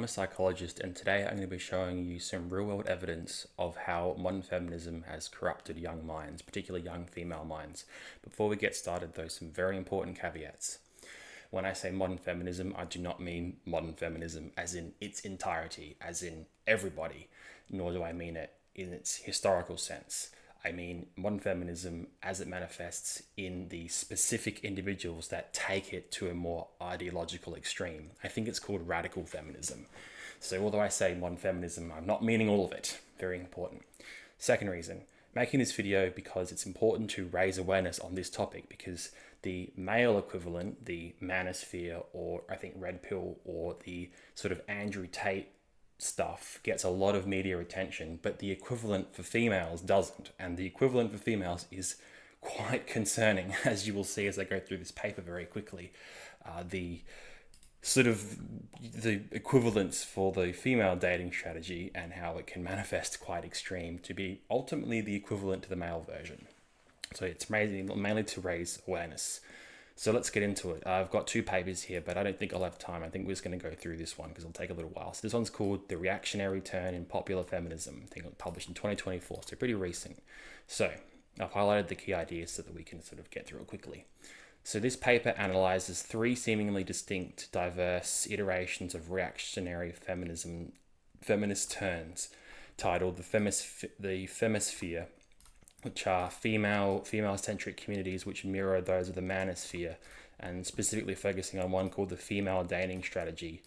I'm a psychologist, and today I'm going to be showing you some real world evidence of how modern feminism has corrupted young minds, particularly young female minds. Before we get started, though, some very important caveats. When I say modern feminism, I do not mean modern feminism as in its entirety, as in everybody, nor do I mean it in its historical sense. I mean modern feminism as it manifests in the specific individuals that take it to a more ideological extreme. I think it's called radical feminism. So although I say modern feminism, I'm not meaning all of it. Very important. Second reason, making this video because it's important to raise awareness on this topic, because the male equivalent, the manosphere, or I think red pill, or the sort of Andrew Tate stuff gets a lot of media attention, but the equivalent for females doesn't. And the equivalent for females is quite concerning, as you will see as I go through this paper very quickly. The sort of the equivalence for the female dating strategy and how it can manifest quite extreme to be ultimately the equivalent to the male version. So it's mainly to raise awareness. So let's get into it. I've got two papers here, but I don't think I'll have time. I think we're just going to go through this one because it'll take a little while. So this one's called The Reactionary Turn in Popular Feminism. I think it was published in 2024, so pretty recent. So I've highlighted the key ideas so that we can sort of get through it quickly. So this paper analyzes three seemingly distinct, diverse iterations of reactionary feminism, feminist turns, titled the Femisphere, which are female-centric communities which mirror those of the manosphere, and specifically focusing on one called the female dating strategy,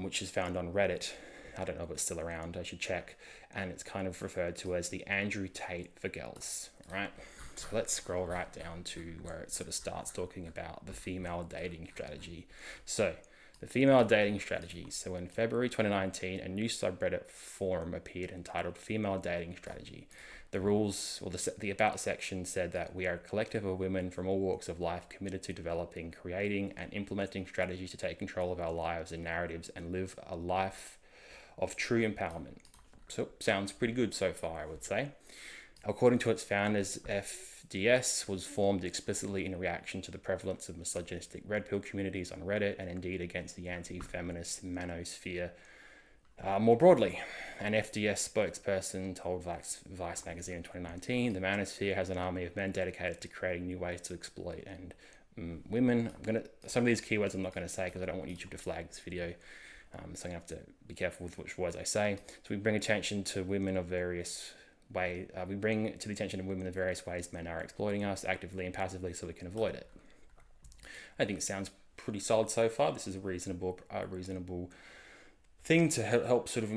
which is found on Reddit. I don't know if it's still around, I should check. And it's kind of referred to as the Andrew Tate for girls, right? So let's scroll right down to where it sort of starts talking about the female dating strategy. So the female dating strategy. So in February 2019, a new subreddit forum appeared entitled Female Dating Strategy. The rules, or the about section said that we are a collective of women from all walks of life committed to developing, creating, and implementing strategies to take control of our lives and narratives and live a life of true empowerment. So, sounds pretty good so far, I would say. According to its founders, FDS was formed explicitly in reaction to the prevalence of misogynistic red pill communities on Reddit, and indeed against the anti-feminist manosphere more broadly. An FDS spokesperson told Vice magazine in 2019, the manosphere has an army of men dedicated to creating new ways to exploit and women. Some of these keywords I'm not going to say because I don't want YouTube to flag this video. So I'm going to have to be careful with which words I say. So we bring attention to women of various ways. We bring to the attention of women the various ways men are exploiting us actively and passively so we can avoid it. I think it sounds pretty solid so far. This is a reasonable thing to help sort of,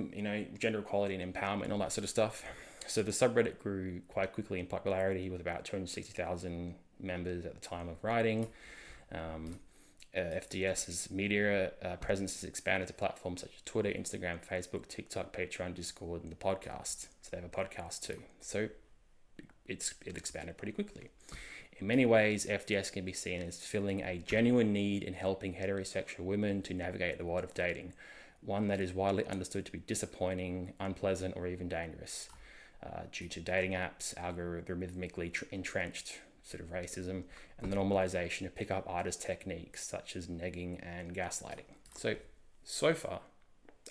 gender equality and empowerment and all that sort of stuff. So the subreddit grew quite quickly in popularity with about 260,000 members at the time of writing. FDS's media presence has expanded to platforms such as Twitter, Instagram, Facebook, TikTok, Patreon, Discord, and the podcast. So they have a podcast too. So it expanded pretty quickly. In many ways, FDS can be seen as filling a genuine need in helping heterosexual women to navigate the world of dating, one that is widely understood to be disappointing, unpleasant, or even dangerous due to dating apps, algorithmically entrenched sort of racism, and the normalization of pickup artist techniques such as negging and gaslighting. So far,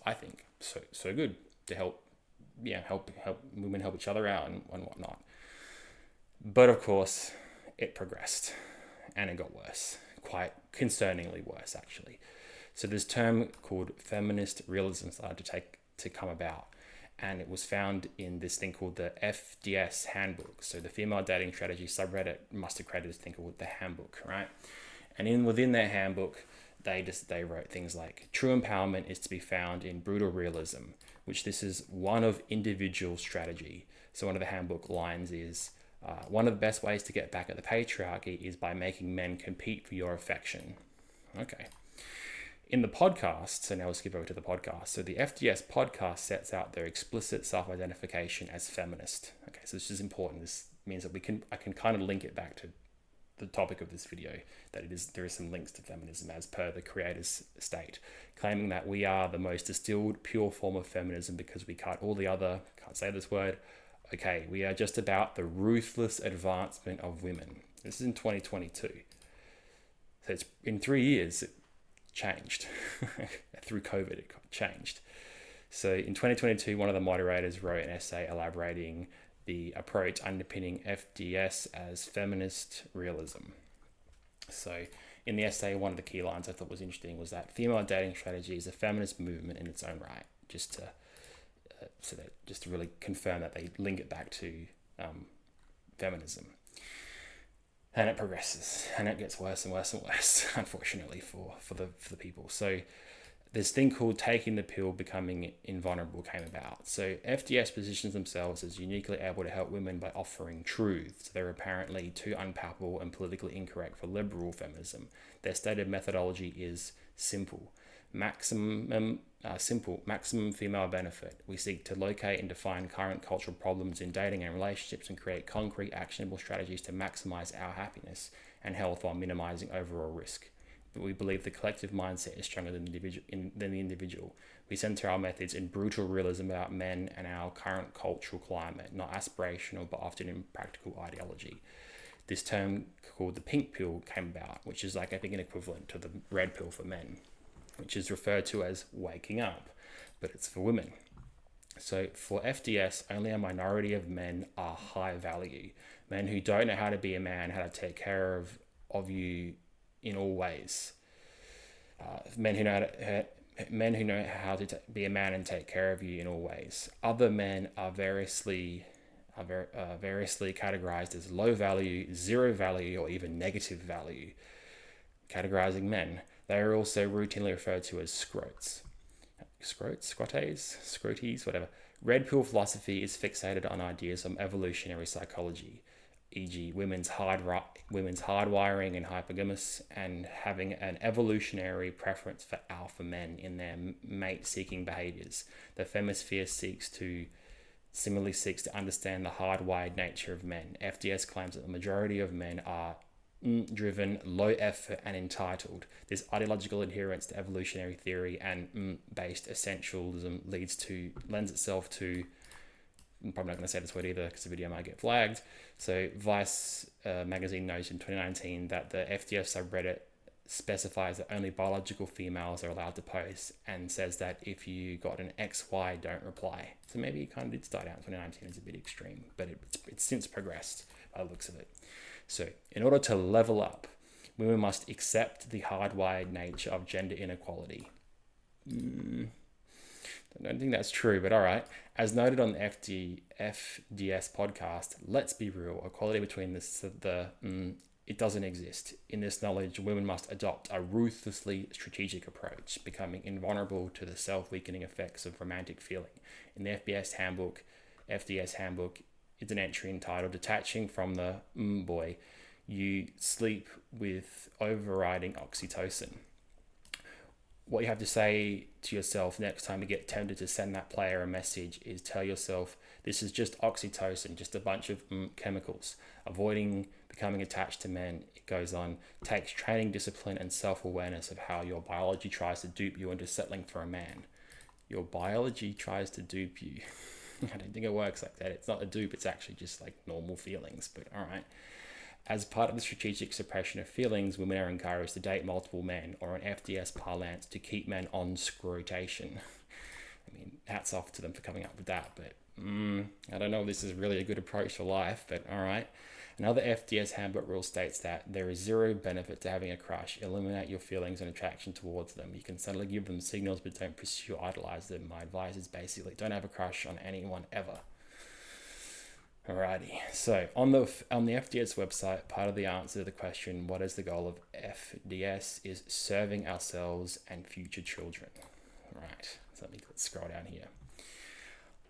I think so good to help women help each other out and whatnot. But of course, it progressed and it got worse, quite concerningly worse actually. So this term called feminist realism started to come about, and it was found in this thing called the FDS Handbook. So the female dating strategy subreddit must have created this thing called the Handbook, right? And within their handbook, they wrote things like true empowerment is to be found in brutal realism, which this is one of individual strategy. So one of the handbook lines is, one of the best ways to get back at the patriarchy is by making men compete for your affection. Okay. In the podcast, so now we'll skip over to the podcast. So the FDS podcast sets out their explicit self-identification as feminist. Okay, so this is important. This means that I can kind of link it back to the topic of this video, that there is some links to feminism as per the creators state, claiming that we are the most distilled, pure form of feminism because we cut all the other, can't say this word, okay, we are just about the ruthless advancement of women. This is in 2022. So it's in 3 years, changed. Through COVID, it got changed. So in 2022, one of the moderators wrote an essay elaborating the approach underpinning FDS as feminist realism. So in the essay, one of the key lines I thought was interesting was that female dating strategy is a feminist movement in its own right. Just to really confirm that they link it back to feminism. And it progresses, and it gets worse and worse and worse, unfortunately, for the people. So this thing called taking the pill, becoming invulnerable came about. So FDS positions themselves as uniquely able to help women by offering truths. They're apparently too unpalatable and politically incorrect for liberal feminism. Their stated methodology is simple. Maximum female benefit. We seek to locate and define current cultural problems in dating and relationships and create concrete, actionable strategies to maximize our happiness and health while minimizing overall risk. But we believe the collective mindset is stronger than the individual. We center our methods in brutal realism about men and our current cultural climate, not aspirational but often impractical ideology. This term called the pink pill came about, which is like I think an equivalent to the red pill for men, which is referred to as waking up, but it's for women. So for FDS, only a minority of men are high value. Men who don't know how to be a man, how to take care of you in all ways. Men who know how to be a man and take care of you in all ways. Other men are variously categorized as low value, zero value, or even negative value. Categorizing men, they are also routinely referred to as scrotes. Scrotes, whatever. Red pill philosophy is fixated on ideas of evolutionary psychology, e.g. women's hardwiring and hypergamous, and having an evolutionary preference for alpha men in their mate-seeking behaviors. The Femisphere similarly seeks to understand the hardwired nature of men. FDS claims that the majority of men are driven, low effort, and entitled. This ideological adherence to evolutionary theory and based essentialism lends itself to, I'm probably not going to say this word either because the video might get flagged. So Vice magazine notes in 2019 that the FDS subreddit specifies that only biological females are allowed to post and says that if you got an XY, don't reply. So maybe it kind of did start out in 2019 as a bit extreme, but it's since progressed by the looks of it. So in order to level up, women must accept the hardwired nature of gender inequality. I don't think that's true, but all right. As noted on the FDS podcast, let's be real. Equality between it doesn't exist. In this knowledge, women must adopt a ruthlessly strategic approach, becoming invulnerable to the self-weakening effects of romantic feeling. In the FDS Handbook, it's an entry entitled Detaching from the Boy, You Sleep with Overriding Oxytocin. What you have to say to yourself next time you get tempted to send that player a message is tell yourself, this is just oxytocin, just a bunch of chemicals. Avoiding becoming attached to men, it goes on, takes training, discipline, and self-awareness of how your biology tries to dupe you into settling for a man. Your biology tries to dupe you. I don't think it works like that. It's not a dupe, it's actually just like normal feelings, but all right. As part of the strategic suppression of feelings, women are encouraged to date multiple men, or in FDS parlance, to keep men on scrotation. I mean, hats off to them for coming up with that, but I don't know if this is really a good approach for life, but all right. Another FDS handbook rule states that there is zero benefit to having a crush. Eliminate your feelings and attraction towards them. You can subtly give them signals, but don't pursue or idolize them. My advice is basically don't have a crush on anyone ever. Alrighty, so on the FDS website, part of the answer to the question, what is the goal of FDS, is serving ourselves and future children. Right, so let's scroll down here.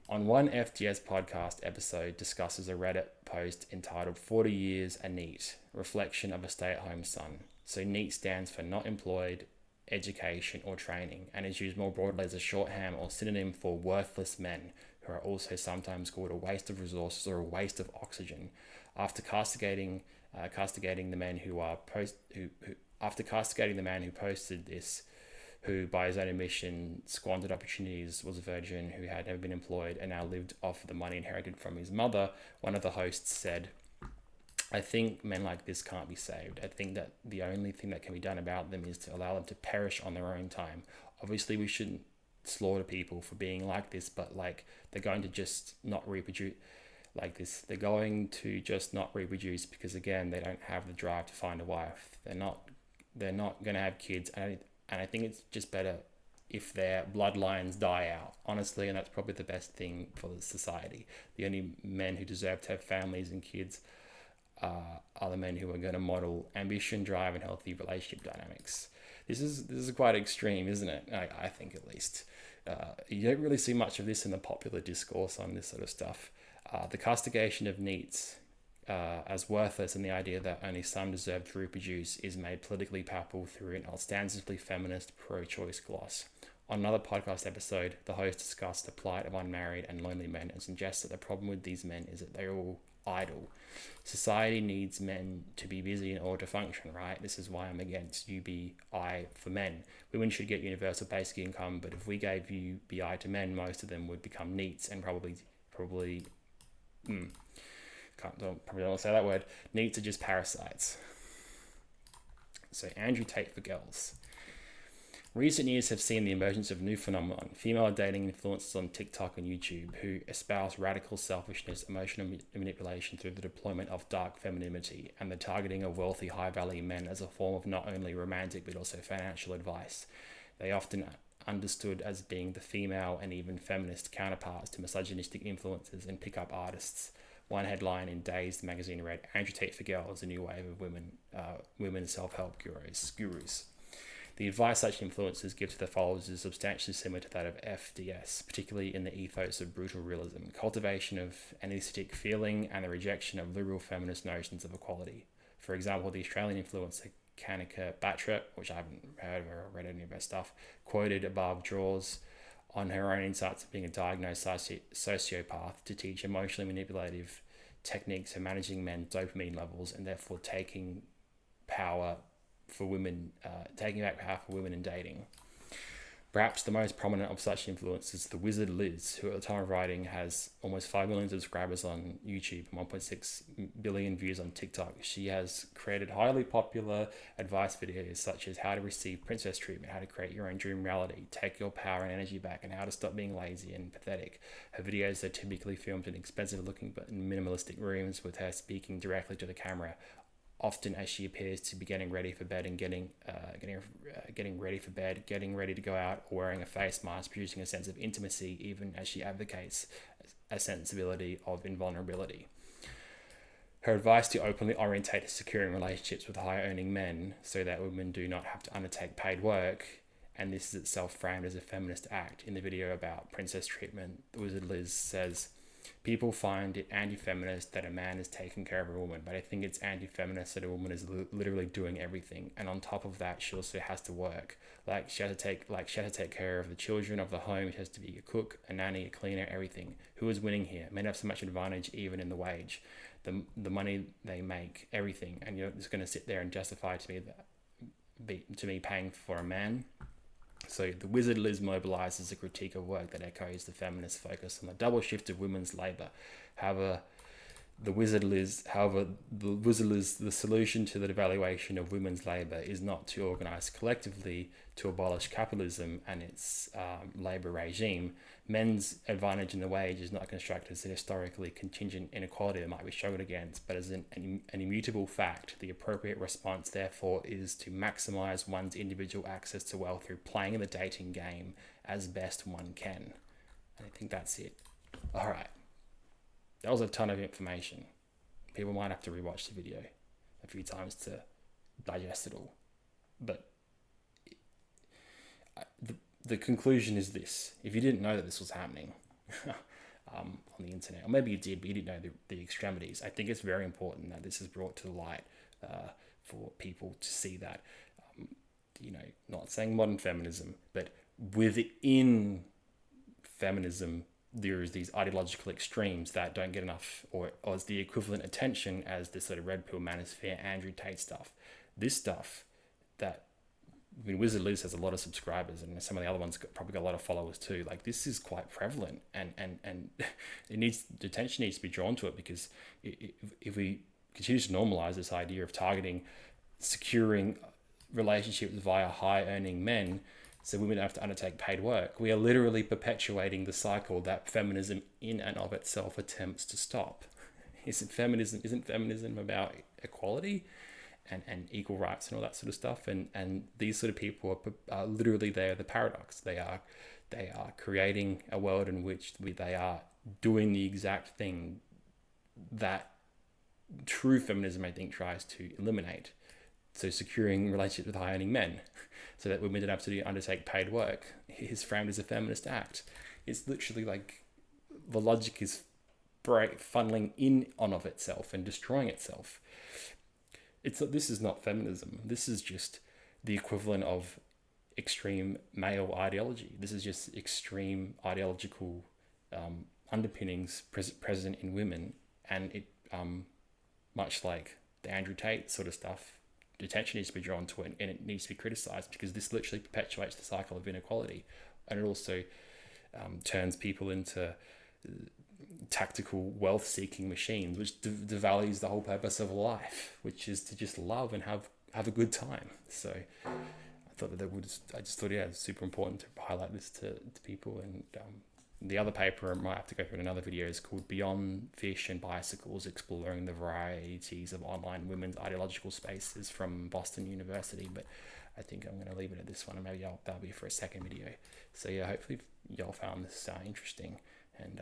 On one FDS podcast episode discusses a Reddit post entitled 40 Years a NEET, Reflection of a Stay-at-Home Son. So NEET stands for Not Employed, Education or Training, and is used more broadly as a shorthand or synonym for worthless men, who are also sometimes called a waste of resources or a waste of oxygen. After castigating the man who posted this, who by his own admission squandered opportunities, was a virgin who had never been employed and now lived off the money inherited from his mother, one of the hosts said, I think men like this can't be saved. I think that the only thing that can be done about them is to allow them to perish on their own time. Obviously, we shouldn't slaughter people for being like this, but like they're going to just not reproduce like this. They're going to just not reproduce because again, they don't have the drive to find a wife. They're not going to have kids, and I think it's just better if their bloodlines die out, honestly, and that's probably the best thing for the society. The only men who deserve to have families and kids are the men who are going to model ambition, drive, and healthy relationship dynamics. This is quite extreme, isn't it? I think at least. You don't really see much of this in the popular discourse on this sort of stuff. The castigation of neets as worthless and the idea that only some deserve to reproduce is made politically palpable through an ostensibly feminist pro-choice gloss. On another podcast episode, the host discussed the plight of unmarried and lonely men and suggests that the problem with these men is that they're all idle. Society needs men to be busy in order to function, right? This is why I'm against UBI for men. Women should get universal basic income, but if we gave UBI to men, most of them would become neets and probably probably probably don't want to say that word. Needs are just parasites. So Andrew Tate for girls. Recent years have seen the emergence of a new phenomenon, female dating influencers on TikTok and YouTube who espouse radical selfishness, emotional manipulation through the deployment of dark femininity and the targeting of wealthy, high-value men as a form of not only romantic but also financial advice. They often understood as being the female and even feminist counterparts to misogynistic influencers and pickup artists. One headline in Dazed magazine read, Andrew Tate for girls, a new wave of women self-help gurus. The advice such influencers give to their followers is substantially similar to that of FDS, particularly in the ethos of brutal realism, cultivation of anesthetic feeling, and the rejection of liberal feminist notions of equality. For example, the Australian influencer Kanika Batra, which I haven't heard of or read any of her stuff, quoted above, draws on her own insights of being a diagnosed sociopath to teach emotionally manipulative techniques for managing men's dopamine levels and therefore taking power for women, taking back power for women in dating. Perhaps the most prominent of such influencers, the wizard Liz, who at the time of writing has almost 5 million subscribers on YouTube and 1.6 billion views on TikTok. She has created highly popular advice videos such as how to receive princess treatment, how to create your own dream reality, take your power and energy back, and how to stop being lazy and pathetic. Her videos are typically filmed in expensive looking but minimalistic rooms with her speaking directly to the camera, often as she appears to be getting ready for bed and getting ready to go out, or wearing a face mask, producing a sense of intimacy even as she advocates a sensibility of invulnerability. Her advice to openly orientate to securing relationships with higher earning men so that women do not have to undertake paid work, and this is itself framed as a feminist act. In the video about princess treatment, the wizard Liz says, people find it anti-feminist that a man is taking care of a woman, but I think it's anti-feminist that a woman is literally doing everything, and on top of that, she also has to work. She has to take care of the children of the home. She has to be a cook, a nanny, a cleaner, everything. Who is winning here? Men have so much advantage, even in the wage, the money they make, everything, and you're just going to sit there and justify to me paying for a man. So the wizard Liz mobilizes a critique of work that echoes the feminist focus on the double shift of women's labor. However, the solution to the devaluation of women's labor is not to organize collectively to abolish capitalism and its labor regime. Men's advantage in the wage is not constructed as a historically contingent inequality that might be struggled against, but as an immutable fact. The appropriate response, therefore, is to maximize one's individual access to wealth through playing the dating game as best one can. And I think that's it. All right. That was a ton of information. People might have to rewatch the video a few times to digest it all. But the conclusion is this. If you didn't know that this was happening on the internet, or maybe you did, but you didn't know the extremities, I think it's very important that this is brought to the light for people to see that, not saying modern feminism, but within feminism, there's these ideological extremes that don't get enough or as the equivalent attention as this sort of red pill manosphere, Andrew Tate stuff. This stuff that, Wizard Liz has a lot of subscribers, and some of the other ones probably got a lot of followers too. Like, this is quite prevalent, and attention needs to be drawn to it, because if we continues to normalize this idea of targeting, securing relationships via high earning men so women don't have to undertake paid work, we are literally perpetuating the cycle that feminism in and of itself attempts to stop. Isn't feminism about equality and equal rights and all that sort of stuff? And these sort of people are literally, they're the paradox. They are creating a world in which they are doing the exact thing that true feminism, I think, tries to eliminate. So securing relationships with high earning men so that women don't have to undertake paid work is framed as a feminist act. It's literally like the logic is funneling in on of itself and destroying itself. This is not feminism. This is just the equivalent of extreme male ideology. This is just extreme ideological underpinnings present in women, and it much like the Andrew Tate sort of stuff, attention needs to be drawn to it, and it needs to be criticized, because this literally perpetuates the cycle of inequality, and it also turns people into tactical wealth-seeking machines, which devalues the whole purpose of life, which is to just love and have a good time. So I just thought, yeah, it's super important to highlight this to people. And the other paper I might have to go through in another video is called Beyond Fish and Bicycles, Exploring the Varieties of Online Women's Ideological Spaces, from Boston University. But I think I'm going to leave it at this one, and maybe that'll be for a second video. So yeah, hopefully y'all found this interesting, and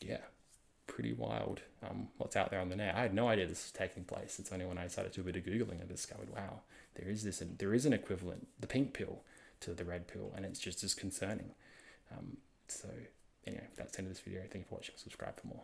yeah, pretty wild what's out there on the net. I had no idea this was taking place. It's only when I started to do a bit of Googling I discovered, wow, there is an equivalent, the pink pill, to the red pill, and it's just as concerning. So anyway, that's the end of this video. Thank you for watching. Subscribe for more.